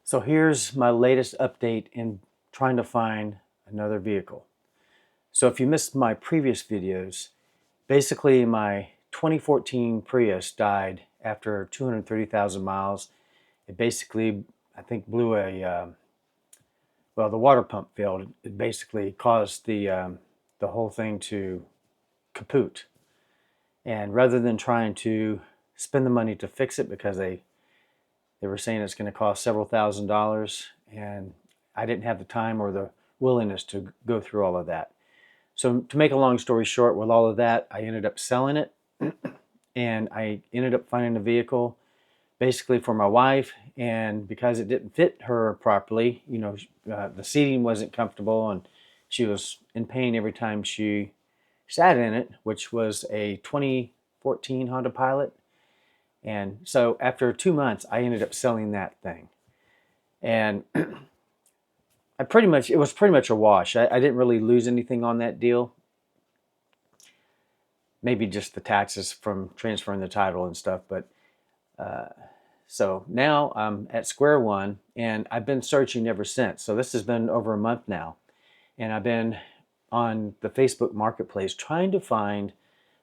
So here's my latest update in trying to find another vehicle. So if you missed my previous videos, basically my 2014 Prius died after 230,000 miles. It basically, I think, blew well, the water pump failed. It basically caused the whole thing to kaput. And rather than trying to spend the money to fix it, because they were saying it's going to cost several $1,000s, and I didn't have the time or the willingness to go through all of that. So to make a long story short, with all of that, I ended up selling it, and I ended up finding a vehicle basically for my wife. And because it didn't fit her properly, the seating wasn't comfortable, and she was in pain every time she sat in it, which was a 2014 Honda Pilot. And so after 2 months, I ended up selling that thing. And it was pretty much a wash. I didn't really lose anything on that deal. Maybe just the taxes from transferring the title and stuff. But so now I'm at square one, and I've been searching ever since. So this has been over a month now. And I've been on the Facebook Marketplace trying to find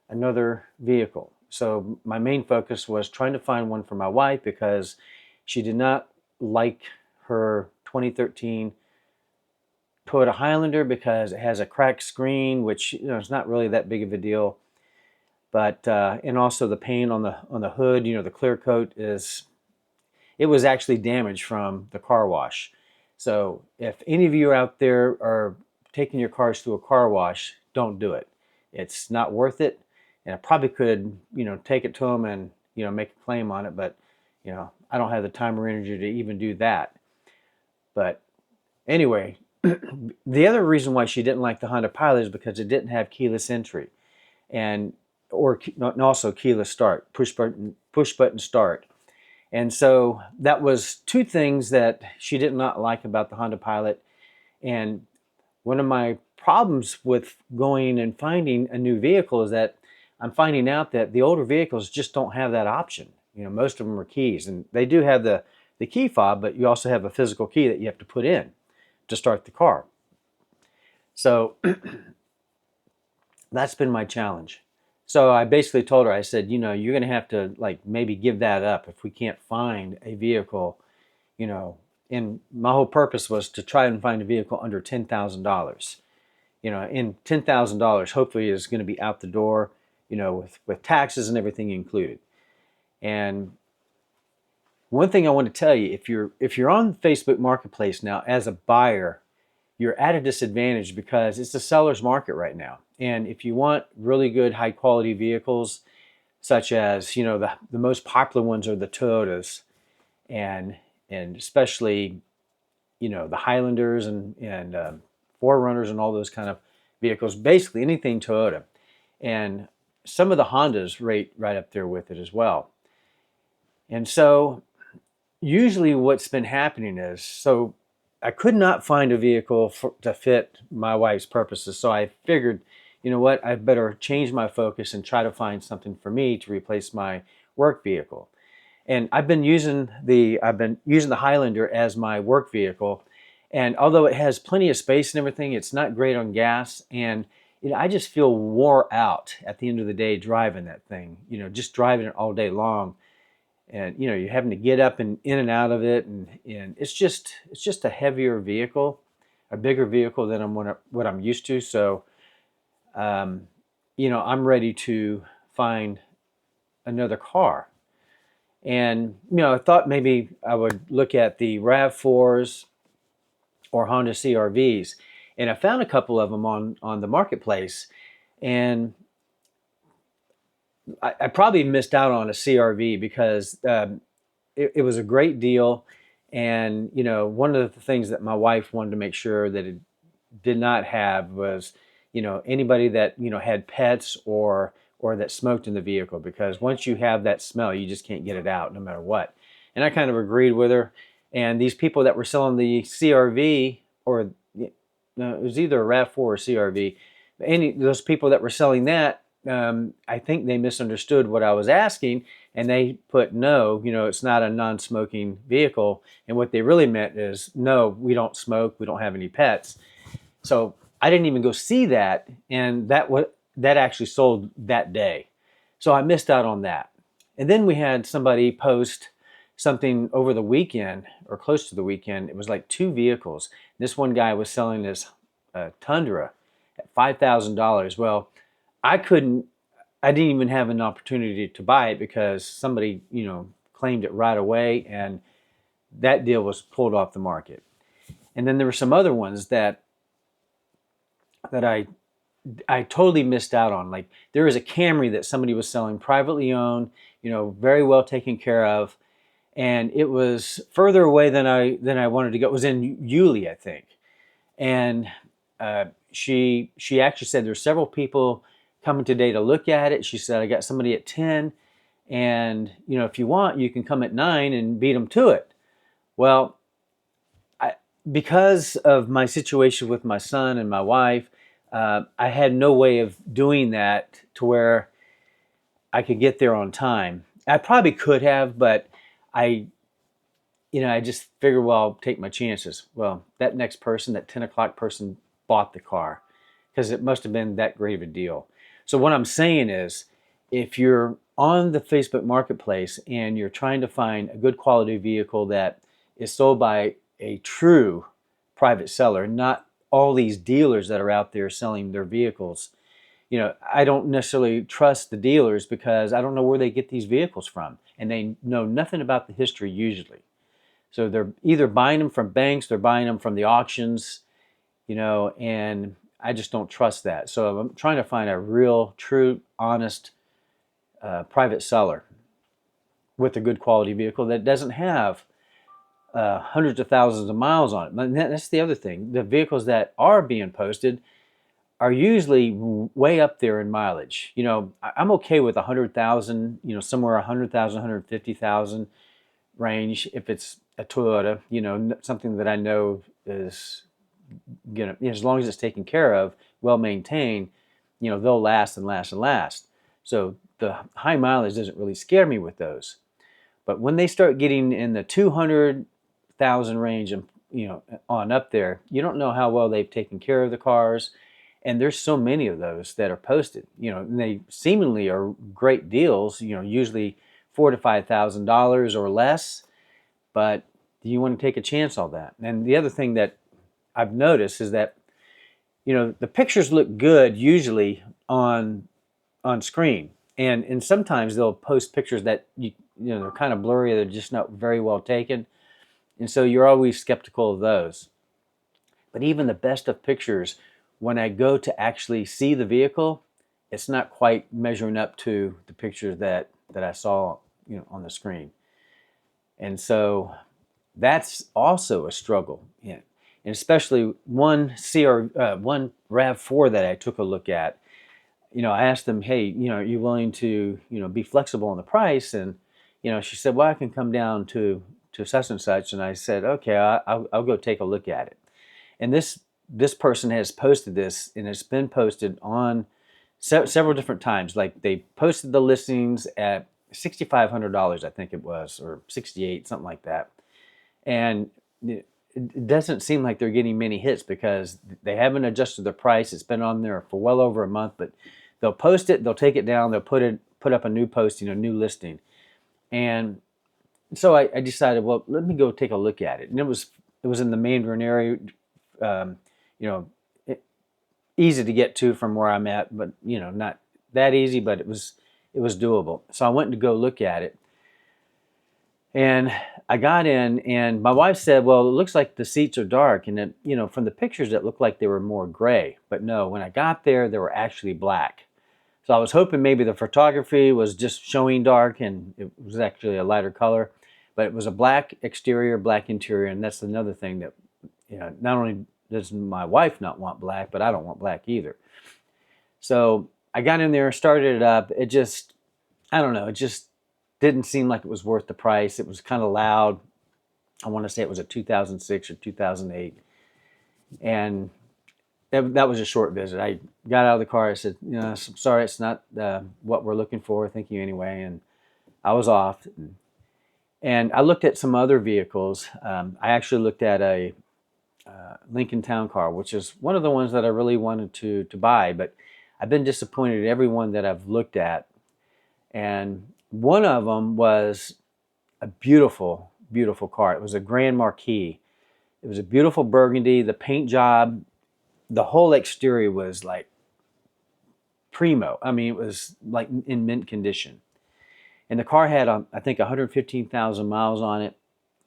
another vehicle. So my main focus was trying to find one for my wife, because she did not like her 2013 Toyota Highlander because it has a cracked screen, which is not really that big of a deal. But and also the paint on the hood, the clear coat it was actually damaged from the car wash. So if any of you out there are taking your cars through a car wash, don't do it. It's not worth it. And I probably could, take it to them and, make a claim on it, but, I don't have the time or energy to even do that. But anyway, the other reason why she didn't like the Honda Pilot is because it didn't have keyless entry, and also keyless start, push button start. And so that was two things that she did not like about the Honda Pilot. And one of my problems with going and finding a new vehicle is that I'm finding out that the older vehicles just don't have that option. Most of them are keys, and they do have the key fob, but you also have a physical key that you have to put in to start the car. So that's been my challenge. So I basically told her, I said, you're going to have to maybe give that up if we can't find a vehicle, and my whole purpose was to try and find a vehicle under $10,000. And $10,000 hopefully is going to be out the door, with taxes and everything included. And one thing I want to tell you, if you're on Facebook Marketplace now as a buyer, you're at a disadvantage because it's a seller's market right now. And if you want really good high quality vehicles, such as the most popular ones are the Toyotas, and especially the Highlanders and 4Runners and all those kind of vehicles, basically anything Toyota. And some of the Hondas rate right up there with it as well. And so usually what's been happening is, so I could not find a vehicle to fit my wife's purposes. So I figured, what, I better change my focus and try to find something for me to replace my work vehicle. And I've been using the Highlander as my work vehicle. And although it has plenty of space and everything, it's not great on gas. And I just feel wore out at the end of the day driving that thing, just driving it all day long. And, you're having to get up and in and out of it. And it's just a heavier vehicle, a bigger vehicle than what I'm used to. So, I'm ready to find another car. And, I thought maybe I would look at the RAV4s or Honda CR-Vs. And I found a couple of them on the marketplace, and I probably missed out on a CR-V because it was a great deal. And one of the things that my wife wanted to make sure that it did not have was anybody that had pets or that smoked in the vehicle, because once you have that smell, you just can't get it out no matter what. And I kind of agreed with her. And these people that were selling the CR-V, or no, it was either a RAV4 or CR-V. Those people that were selling that, I think they misunderstood what I was asking, and they put no, it's not a non-smoking vehicle. And what they really meant is no, we don't smoke, we don't have any pets. So I didn't even go see that, and that actually sold that day. So I missed out on that. And then we had somebody post something over the weekend or close to the weekend. It was like two vehicles. This one guy was selling this Tundra at $5,000. Well, I couldn't. I didn't even have an opportunity to buy it because somebody, claimed it right away, and that deal was pulled off the market. And then there were some other ones that I totally missed out on. Like there was a Camry that somebody was selling privately owned, very well taken care of, and it was further away than I wanted to go. It was in Yulee, I think, and she actually said there's several people coming today to look at it. She said I got somebody at 10, and if you want, you can come at 9 and beat them to it. Well, because of my situation with my son and my wife, I had no way of doing that to where I could get there on time. I probably could have, but I, I just figured, well, I'll take my chances. Well, that next person, that 10 o'clock person, bought the car because it must have been that great of a deal. So what I'm saying is, if you're on the Facebook Marketplace and you're trying to find a good quality vehicle that is sold by a true private seller, not all these dealers that are out there selling their vehicles, I don't necessarily trust the dealers because I don't know where they get these vehicles from, and they know nothing about the history usually. So they're either buying them from banks, they're buying them from the auctions, and I just don't trust that. So I'm trying to find a real, true, honest private seller with a good quality vehicle that doesn't have hundreds of thousands of miles on it. And that's the other thing. The vehicles that are being posted are usually way up there in mileage. I'm okay with 100,000, somewhere 100,000, 150,000 range if it's a Toyota, something that I know is as long as it's taken care of, well maintained, they'll last and last and last. So the high mileage doesn't really scare me with those. But when they start getting in the 200,000 range and on up there, you don't know how well they've taken care of the cars. And there's so many of those that are posted, and they seemingly are great deals, usually $4,000 to $5,000 or less. But do you want to take a chance on that? And the other thing that I've noticed is that, the pictures look good usually on screen, and sometimes they'll post pictures that they're kind of blurry, they're just not very well taken, and so you're always skeptical of those. But even the best of pictures, when I go to actually see the vehicle, it's not quite measuring up to the pictures that I saw on the screen. And so that's also a struggle. And especially one one RAV4 that I took a look at. I asked them, hey, are you willing to be flexible on the price? And she said, well, I can come down to such and such. And I said, okay, I'll go take a look at it. And this person has posted this, and it's been posted on several different times. Like they posted the listings at $6,500, I think it was, or 68, something like that. And it doesn't seem like they're getting many hits because they haven't adjusted the price. It's been on there for well over a month, but they'll post it, they'll take it down, they'll put up a new posting, a new listing. And so I decided, well, let me go take a look at it. And it was in the Mandarin area, easy to get to from where I'm at, but not that easy, but it was doable. So I went to go look at it. And I got in, and my wife said, well, it looks like the seats are dark. And then, from the pictures, it looked like they were more gray. But no, when I got there, they were actually black. So I was hoping maybe the photography was just showing dark, and it was actually a lighter color. But it was a black exterior, black interior. And that's another thing that, not only does my wife not want black, but I don't want black either. So I got in there, started it up. It just, I don't know, it just didn't seem like it was worth the price. It was kind of loud. I want to say it was a 2006 or 2008. And that was a short visit. I got out of the car. I said, I'm sorry, it's not what we're looking for. Thank you anyway. And I was off, and I looked at some other vehicles. I actually looked at a Lincoln Town Car, which is one of the ones that I really wanted to buy, but I've been disappointed in every one that I've looked at. And one of them was a beautiful, beautiful car. It was a Grand Marquis. It was a beautiful burgundy. The paint job, the whole exterior was like primo. I mean, it was like in mint condition. And the car had, I think, 115,000 miles on it.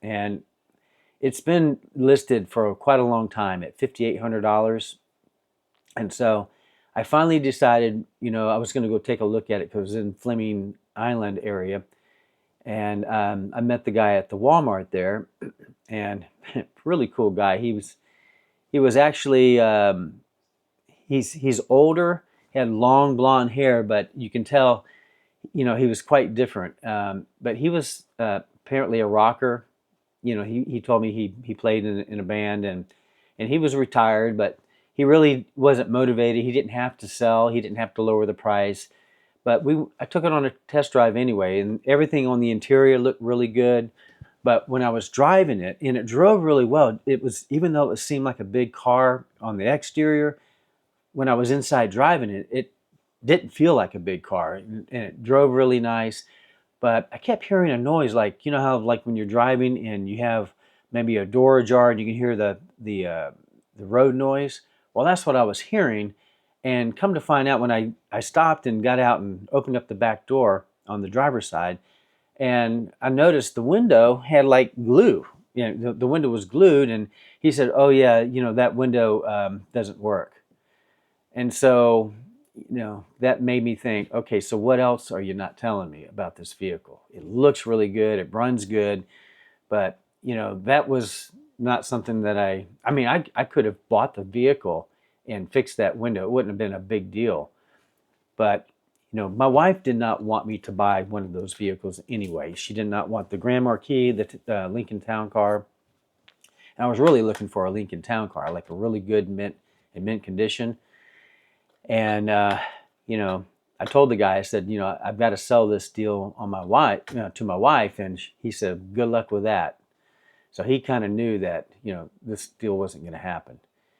And it's been listed for quite a long time at $5,800. And so I finally decided, I was going to go take a look at it because it was in Fleming Island area. And I met the guy at the Walmart there, and really cool guy. He was actually he's older, he had long blonde hair, but you can tell, he was quite different. But he was apparently a rocker. He told me he played in a band, and he was retired, but he really wasn't motivated. He didn't have to sell. He didn't have to lower the price. But I took it on a test drive anyway, and everything on the interior looked really good. But when I was driving it, and it drove really well, it was, even though it seemed like a big car on the exterior, when I was inside driving it, it didn't feel like a big car, and it drove really nice. But I kept hearing a noise, like, how like when you're driving and you have maybe a door ajar and you can hear the road noise. Well, that's what I was hearing. And come to find out, when I stopped and got out and opened up the back door on the driver's side, and I noticed the window had like glue. The window was glued, and he said, "Oh yeah, that window doesn't work." And so, that made me think, okay, so what else are you not telling me about this vehicle? It looks really good, it runs good, but that was not something that I mean, I could have bought the vehicle and fixed that window. It wouldn't have been a big deal. But my wife did not want me to buy one of those vehicles anyway. She did not want the Grand Marquis, the Lincoln Town Car. And I was really looking for a Lincoln Town Car, like a really good mint condition. And I told the guy, I said, I've got to sell this deal on my wife, to my wife, and he said, "Good luck with that." So he kind of knew that this deal wasn't going to happen,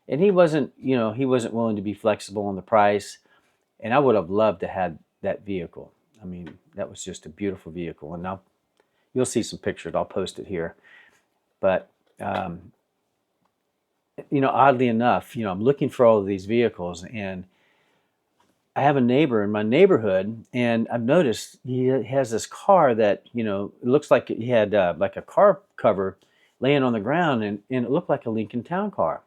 and he wasn't willing to be flexible on the price. And I would have loved to have that vehicle. I mean, that was just a beautiful vehicle. And now you'll see some pictures. I'll post it here. But, oddly enough, I'm looking for all of these vehicles. And I have a neighbor in my neighborhood. And I've noticed he has this car that, it looks like he had like a car cover laying on the ground. And it looked like a Lincoln Town Car.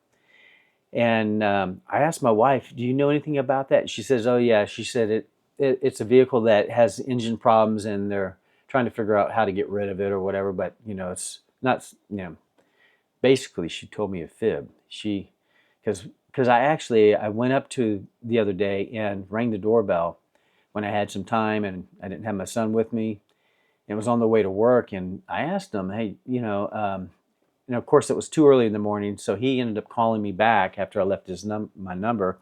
And I asked my wife, "Do you know anything about that?" She says, "Oh yeah." She said it's a vehicle that has engine problems, and they're trying to figure out how to get rid of it or whatever. But it's not. Basically, she told me a fib. Because I went up to the other day and rang the doorbell when I had some time, and I didn't have my son with me. And it was on the way to work, and I asked him, "Hey, of course, it was too early in the morning, so he ended up calling me back after I left my number,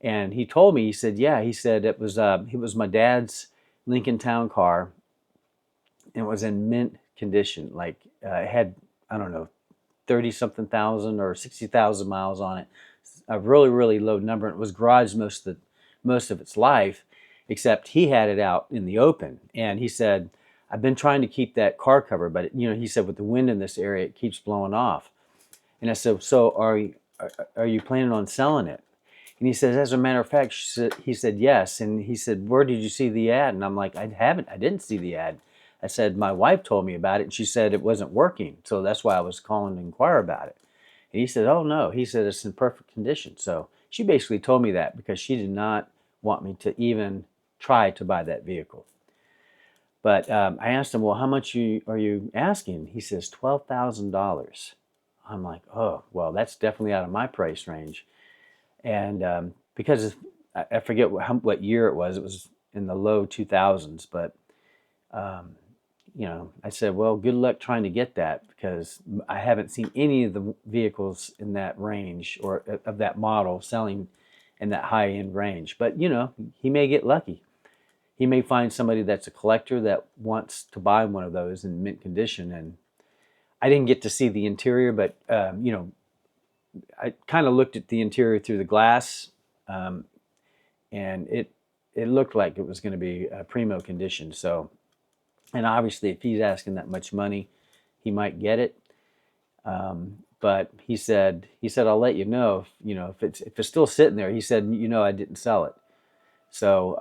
and he told me, he said, yeah, he said it was my dad's Lincoln Town Car, and it was in mint condition, like it had, I don't know, 30 something thousand or 60,000 miles on it, a really really low number. It was garage most of its life, except he had it out in the open, and he said, "I've been trying to keep that car cover, but he said, with the wind in this area, it keeps blowing off." And I said, "So are you planning on selling it?" And he says, "As a matter of fact," he said, "Yes." And he said, "Where did you see the ad?" And I'm like, I didn't see the ad." I said, "My wife told me about it, and she said it wasn't working, so that's why I was calling to inquire about it." And he said, "Oh no," he said, "it's in perfect condition." So she basically told me that because she did not want me to even try to buy that vehicle. But I asked him, "Well, how much are you asking?" He says, $12,000. I'm like, "Oh, well, that's definitely out of my price range." And because I forget what year it was. It was in the low 2000s. But um, I said, "Well, good luck trying to get that, because I haven't seen any of the vehicles in that range or of that model selling in that high end range. But he may get lucky." he may find somebody that's a collector that wants to buy one of those in mint condition. And I didn't get to see the interior, but I kind of looked at the interior through the glass, um, and it looked like it was going to be primo condition. So, and obviously, if he's asking that much money, he might get it. But he said I'll let you know if it's still sitting there. He said I didn't sell it. So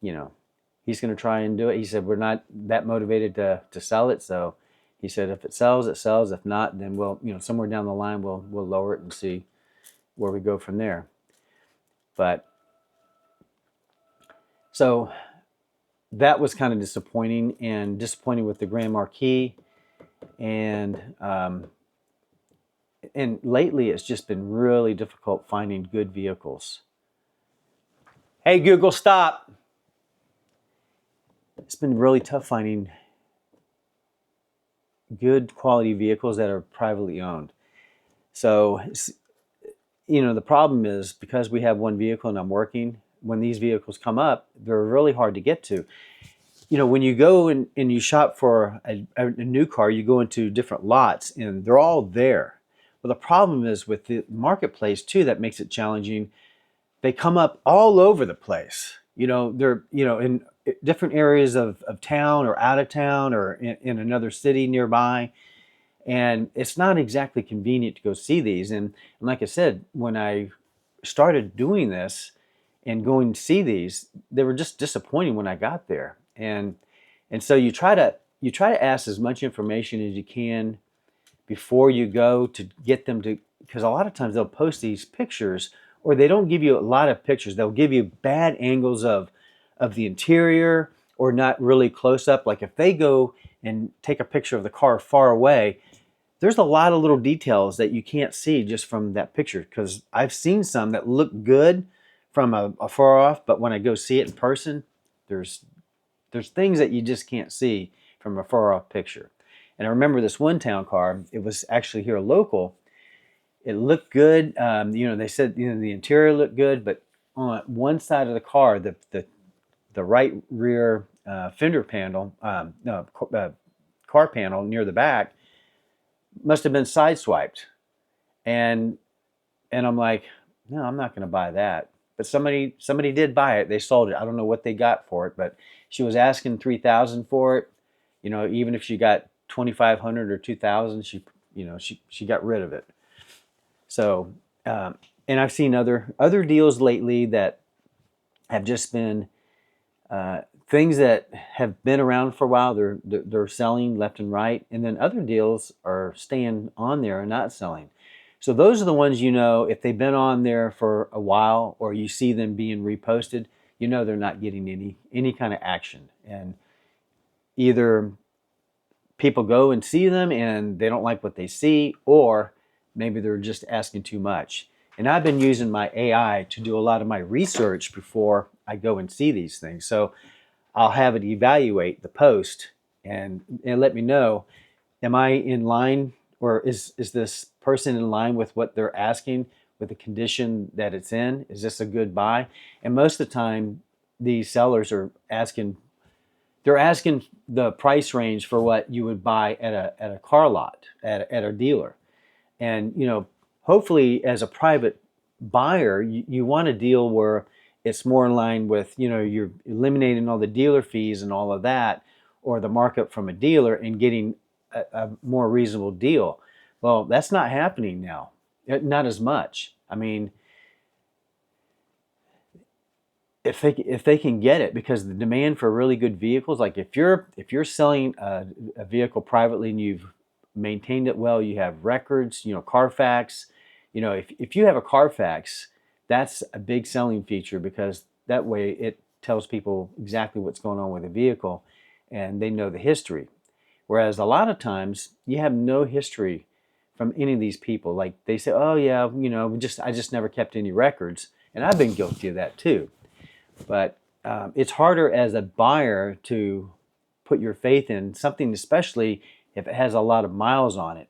you know he's going to try and do it. He said we're not that motivated to sell it. So he said if it sells, it sells. If not, then we'll somewhere down the line we'll lower it and see where we go from there. But so that was kind of disappointing, and disappointing with the Grand Marquis. And lately it's just been really difficult finding good vehicles. Hey Google, stop. It's been really tough finding good quality vehicles that are privately owned. So the problem is, because we have one vehicle and I'm working, when these vehicles come up, they're really hard to get to. When you go and you shop for a new car, you go into different lots and they're all there. Well, the problem is with the marketplace too, that makes it challenging. They come up all over the place. They're in different areas of town or out of town or in another city nearby. And it's not exactly convenient to go see these. And like I said, when I started doing this and going to see these, they were just disappointing when I got there. And so you try to ask as much information as you can before you go, to get them to, because a lot of times they'll post these pictures, or they don't give you a lot of pictures. They'll give you bad angles of the interior, or not really close up. Like if they go and take a picture of the car far away, there's a lot of little details that you can't see just from that picture. Because I've seen some that look good from a far off, but when I go see it in person, there's things that you just can't see from a far off picture. And I remember this one town car. It was actually here local. It looked good. They said the interior looked good, but on one side of the car, the right rear fender panel, no, car panel near the back, must have been sideswiped. And I'm like, no, I'm not going to buy that. But somebody did buy it. They sold it. I don't know what they got for it, but she was asking $3,000 for it. Even if she got $2,500 or $2,000, she got rid of it. So, and I've seen other deals lately that have just been things that have been around for a while. They're selling left and right, and then other deals are staying on there and not selling. So those are the ones, if they've been on there for a while, or you see them being reposted, they're not getting any kind of action. And either people go and see them and they don't like what they see, or maybe they're just asking too much. And I've been using my AI to do a lot of my research before I go and see these things. So I'll have it evaluate the post and let me know, am I in line, or is this person in line with what they're asking, with the condition that it's in? Is this a good buy? And most of the time, these sellers are asking the price range for what you would buy at a car lot, at a dealer. And hopefully as a private buyer, you want a deal where it's more in line with, you're eliminating all the dealer fees and all of that, or the markup from a dealer, and getting a more reasonable deal. Well, that's not happening now, not as much. I mean, if they can get it, because the demand for really good vehicles, like if you're selling a vehicle privately and you've maintained it well, you have records, Carfax, if you have a Carfax, that's a big selling feature, because that way it tells people exactly what's going on with the vehicle and they know the history. Whereas a lot of times you have no history from any of these people. Like they say, oh yeah, I just never kept any records. And I've been guilty of that too. But it's harder as a buyer to put your faith in something, especially if it has a lot of miles on it.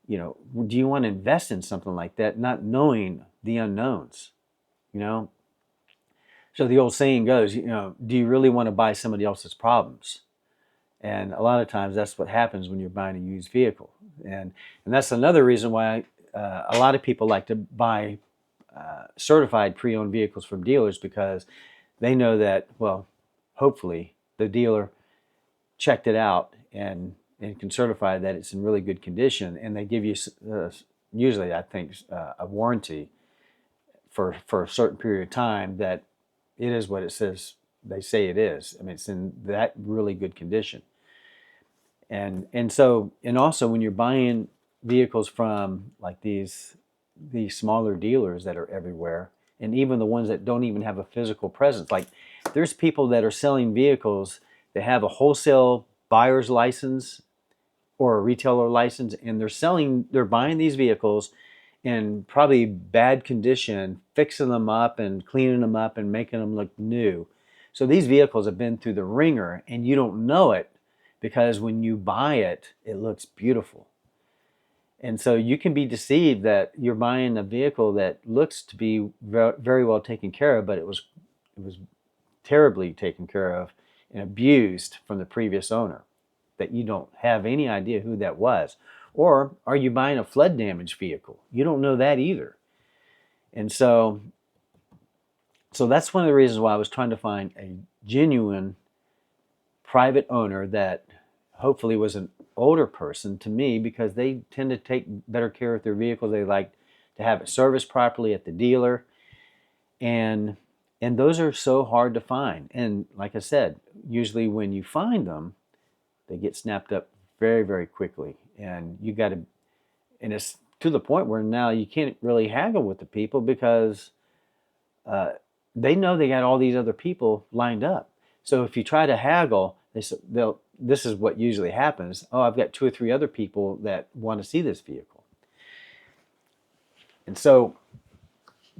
Do you want to invest in something like that, not knowing the unknowns? So the old saying goes, do you really want to buy somebody else's problems? And a lot of times that's what happens when you're buying a used vehicle. And that's another reason why a lot of people like to buy certified pre-owned vehicles from dealers, because they know that, well, hopefully the dealer checked it out and can certify that it's in really good condition. And they give you, usually, I think, a warranty for a certain period of time that it is what it says they say it is. I mean, it's in that really good condition. And also when you're buying vehicles from like these smaller dealers that are everywhere, and even the ones that don't even have a physical presence, like there's people that are selling vehicles that have a wholesale buyer's license or a retailer license, and they're buying these vehicles in probably bad condition, fixing them up and cleaning them up and making them look new. So these vehicles have been through the ringer, and you don't know it, because when you buy it, it looks beautiful. And so you can be deceived that you're buying a vehicle that looks to be very well taken care of, but it was terribly taken care of and abused from the previous owner, that you don't have any idea who that was. Or are you buying a flood damaged vehicle? You don't know that either. And so that's one of the reasons why I was trying to find a genuine private owner that hopefully was an older person to me, because they tend to take better care of their vehicles. They like to have it serviced properly at the dealer. And those are so hard to find. And like I said, usually when you find them, they get snapped up very, very quickly. And you got to, and it's to the point where now you can't really haggle with the people, because they know they got all these other people lined up. So if you try to haggle, this is what usually happens. Oh, I've got 2 or 3 other people that want to see this vehicle. And so,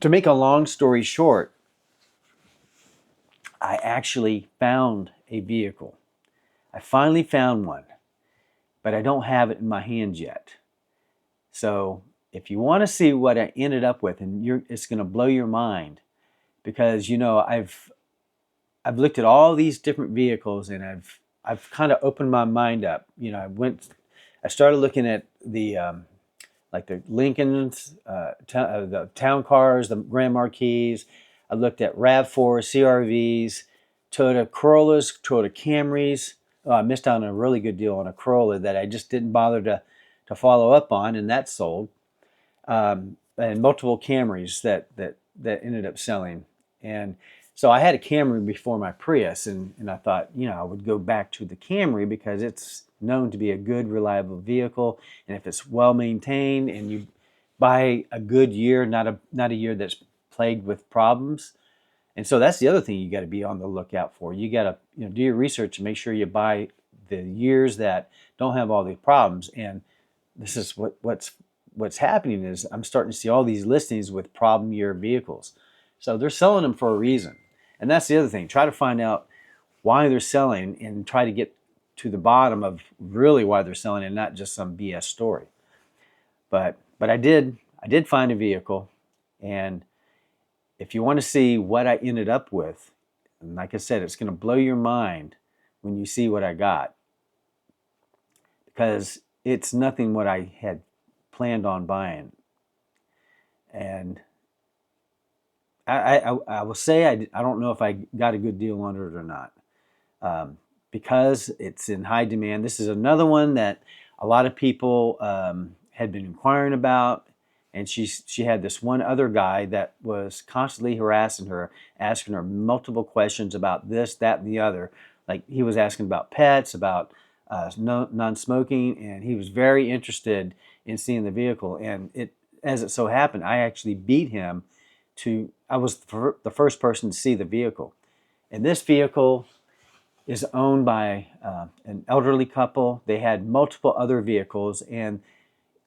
to make a long story short, I actually found a vehicle. I finally found one, but I don't have it in my hands yet. So if you want to see what I ended up with, and it's going to blow your mind, because I've looked at all these different vehicles, and I've kind of opened my mind up. I started looking at the like the Lincolns, the town cars, the Grand Marquis. I looked at RAV4, CRVs, Toyota Corollas, Toyota Camrys. Oh, I missed out on a really good deal on a Corolla that I just didn't bother to follow up on, and that sold. And multiple Camrys that ended up selling. And so I had a Camry before my Prius, and I thought, I would go back to the Camry because it's known to be a good, reliable vehicle. And if it's well maintained and you buy a good year, not a year that's plagued with problems. And so that's the other thing you got to be on the lookout for. You got to do your research and make sure you buy the years that don't have all these problems. And this is what's happening is I'm starting to see all these listings with problem year vehicles. So they're selling them for a reason. And that's the other thing. Try to find out why they're selling and try to get to the bottom of really why they're selling, and not just some BS story. But I did find a vehicle, and if you want to see what I ended up with, and like I said, it's going to blow your mind when you see what I got, because it's nothing what I had planned on buying. And I will say I don't know if I got a good deal on it or not, because it's in high demand. This is another one that a lot of people had been inquiring about, and she had this one other guy that was constantly harassing her, asking her multiple questions about this, that, and the other. Like he was asking about pets, about non-smoking, and he was very interested in seeing the vehicle. And as it so happened, I actually beat him I was the first person to see the vehicle. And this vehicle is owned by an elderly couple. They had multiple other vehicles, and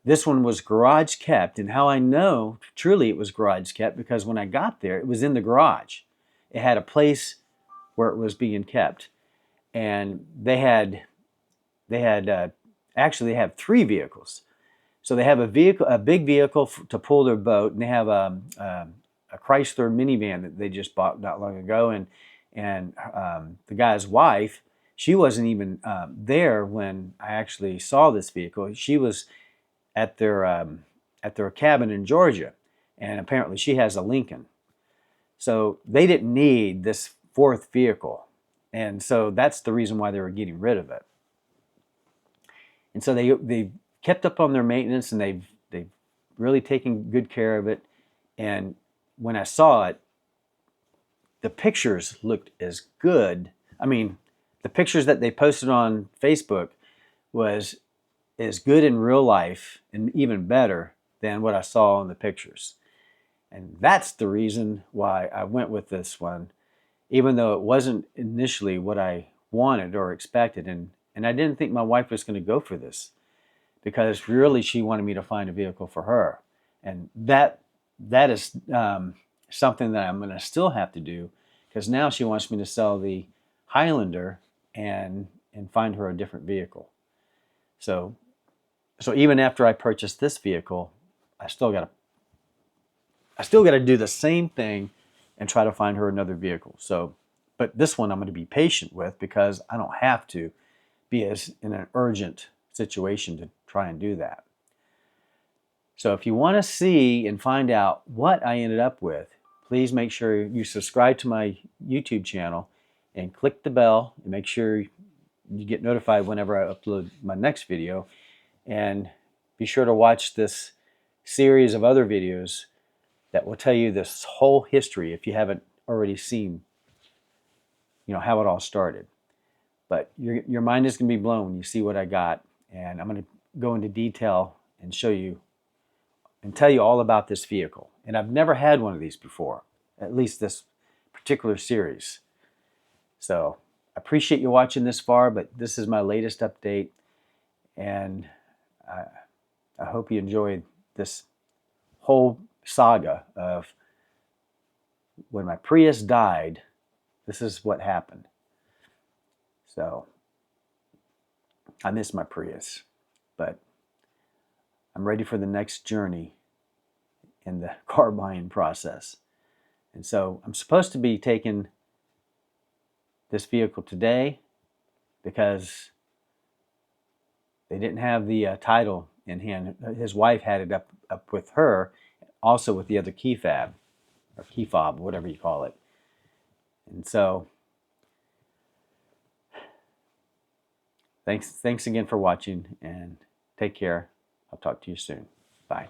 this one was garage kept. And how I know truly it was garage kept, because when I got there, it was in the garage. It had a place where it was being kept. And they actually have 3 vehicles. So they have a big vehicle to pull their boat, and they have a a Chrysler minivan that they just bought not long ago, and the guy's wife, she wasn't even there when I actually saw this vehicle. She was at their cabin in Georgia, and apparently she has a Lincoln. So they didn't need this fourth vehicle, and so that's the reason why they were getting rid of it. And so they kept up on their maintenance, and they've really taken good care of it. And when I saw it, the pictures looked as good. I mean, the pictures that they posted on Facebook was as good in real life and even better than what I saw in the pictures. And that's the reason why I went with this one, even though it wasn't initially what I wanted or expected. And I didn't think my wife was going to go for this, because really she wanted me to find a vehicle for her. And that is something that I'm going to still have to do, because now she wants me to sell the Highlander and find her a different vehicle. So even after I purchased this vehicle, I still got to do the same thing and try to find her another vehicle. So, but this one I'm going to be patient with, because I don't have to be as in an urgent situation to try and do that. So if you want to see and find out what I ended up with, please make sure you subscribe to my YouTube channel and click the bell, and make sure you get notified whenever I upload my next video. And be sure to watch this series of other videos that will tell you this whole history, if you haven't already seen, how it all started. But your mind is going to be blown when you see what I got. And I'm going to go into detail and show you and tell you all about this vehicle. And I've never had one of these before, at least this particular series. So I appreciate you watching this far, but this is my latest update. And I hope you enjoyed this whole saga of when my Prius died. This is what happened. So I miss my Prius, but I'm ready for the next journey in the car buying process. And so I'm supposed to be taking this vehicle today, because they didn't have the title in hand. His wife had it up with her, also with the other key fob, whatever you call it. And so thanks again for watching, and take care. I'll talk to you soon. Bye.